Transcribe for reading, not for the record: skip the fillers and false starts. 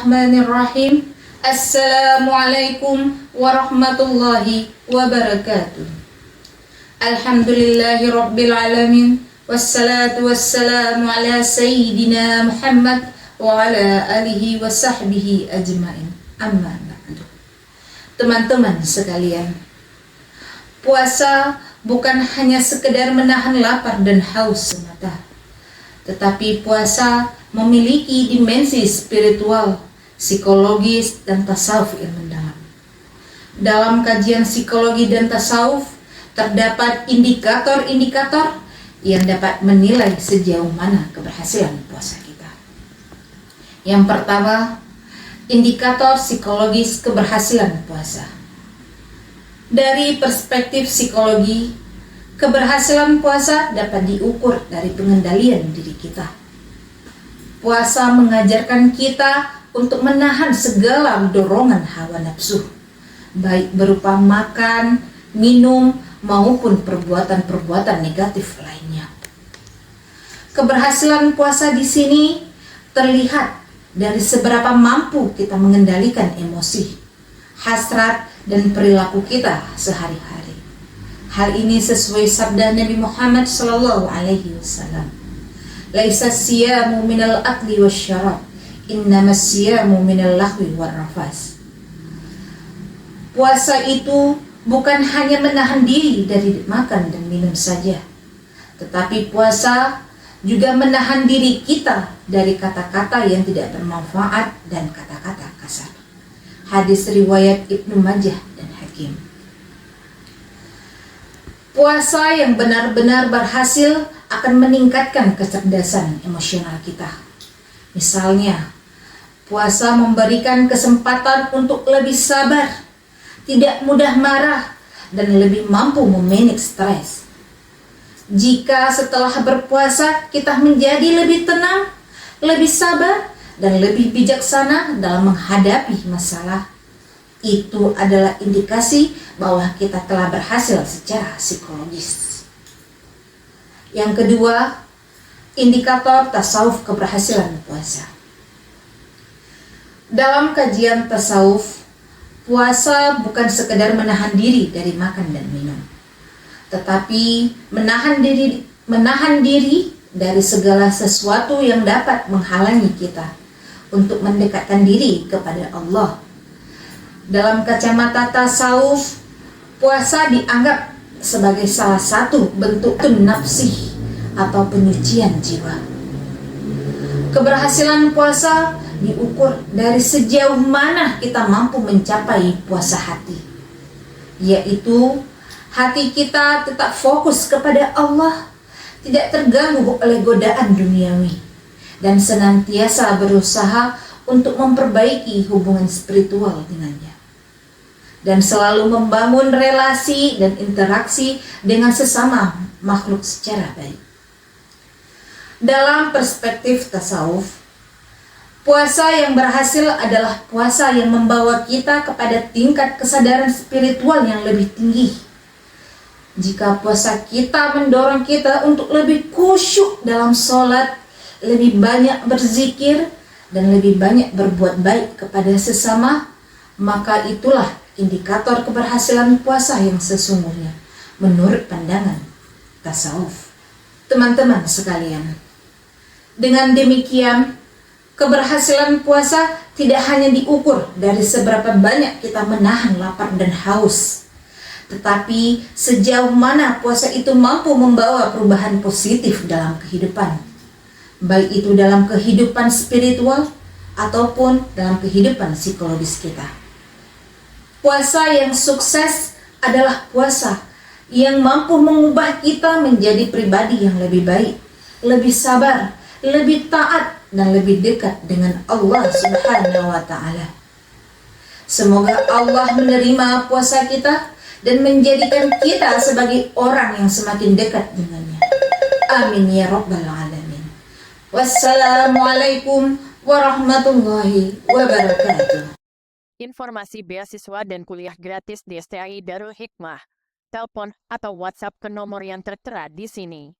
Bismillahirrahmanirrahim. Assalamualaikum warahmatullahi wabarakatuh. Alhamdulillahi rabbil alamin. Wassalatu wassalamu ala sayyidina Muhammad wa ala alihi wa sahbihi ajmain. Amma ba'du. Teman-teman sekalian, puasa bukan hanya sekedar menahan lapar dan haus semata, tetapi puasa memiliki dimensi spiritual, psikologis, dan tasawuf yang mendalam. Dalam kajian psikologi dan tasawuf, terdapat indikator-indikator yang dapat menilai sejauh mana keberhasilan puasa kita. Yang pertama, indikator psikologis keberhasilan puasa. Dari perspektif psikologi, keberhasilan puasa dapat diukur dari pengendalian diri kita. Puasa mengajarkan kita untuk menahan segala dorongan hawa nafsu, baik berupa makan, minum, maupun perbuatan-perbuatan negatif lainnya. Keberhasilan puasa di sini terlihat dari seberapa mampu kita mengendalikan emosi, hasrat, dan perilaku kita sehari-hari. Hal ini sesuai sabda Nabi Muhammad SAW. Laisa siyamu minal akli wasyarab, innamas siyamu minal lahwi warrafas. Puasa itu bukan hanya menahan diri dari makan dan minum saja, tetapi puasa juga menahan diri kita dari kata-kata yang tidak bermanfaat dan kata-kata kasar. Hadis riwayat Ibnu Majah dan Hakim. Puasa yang benar-benar berhasil akan meningkatkan kecerdasan emosional kita. Misalnya, puasa memberikan kesempatan untuk lebih sabar, tidak mudah marah, dan lebih mampu memanage stres. Jika setelah berpuasa kita menjadi lebih tenang, lebih sabar, dan lebih bijaksana dalam menghadapi masalah, itu adalah indikasi bahwa kita telah berhasil secara psikologis. Yang kedua, indikator tasawuf keberhasilan puasa. Dalam kajian tasawuf, puasa bukan sekedar menahan diri dari makan dan minum, tetapi menahan diri dari segala sesuatu yang dapat menghalangi kita untuk mendekatkan diri kepada Allah. Dalam kacamata tasawuf, puasa dianggap sebagai salah satu bentuk nafsi atau penyucian jiwa. Keberhasilan puasa diukur dari sejauh mana kita mampu mencapai puasa hati, yaitu hati kita tetap fokus kepada Allah, tidak terganggu oleh godaan duniawi, dan senantiasa berusaha untuk memperbaiki hubungan spiritual dengannya, dan selalu membangun relasi dan interaksi dengan sesama makhluk secara baik. Dalam perspektif tasawuf, puasa yang berhasil adalah puasa yang membawa kita kepada tingkat kesadaran spiritual yang lebih tinggi. Jika puasa kita mendorong kita untuk lebih khusyuk dalam sholat, lebih banyak berzikir, dan lebih banyak berbuat baik kepada sesama, maka itulah indikator keberhasilan puasa yang sesungguhnya menurut pandangan tasawuf. Teman-teman sekalian, dengan demikian, keberhasilan puasa tidak hanya diukur dari seberapa banyak kita menahan lapar dan haus, tetapi sejauh mana puasa itu mampu membawa perubahan positif dalam kehidupan, baik itu dalam kehidupan spiritual ataupun dalam kehidupan psikologis kita. Puasa yang sukses adalah puasa yang mampu mengubah kita menjadi pribadi yang lebih baik, lebih sabar, lebih taat, dan lebih dekat dengan Allah Subhanahu wa Ta'ala. Semoga Allah menerima puasa kita dan menjadikan kita sebagai orang yang semakin dekat dengannya. Amin ya rabbal alamin. Wassalamualaikum warahmatullahi wabarakatuh. Informasi beasiswa dan kuliah gratis di STAI Darul Hikmah. Telepon atau WhatsApp ke nomor yang tertera di sini.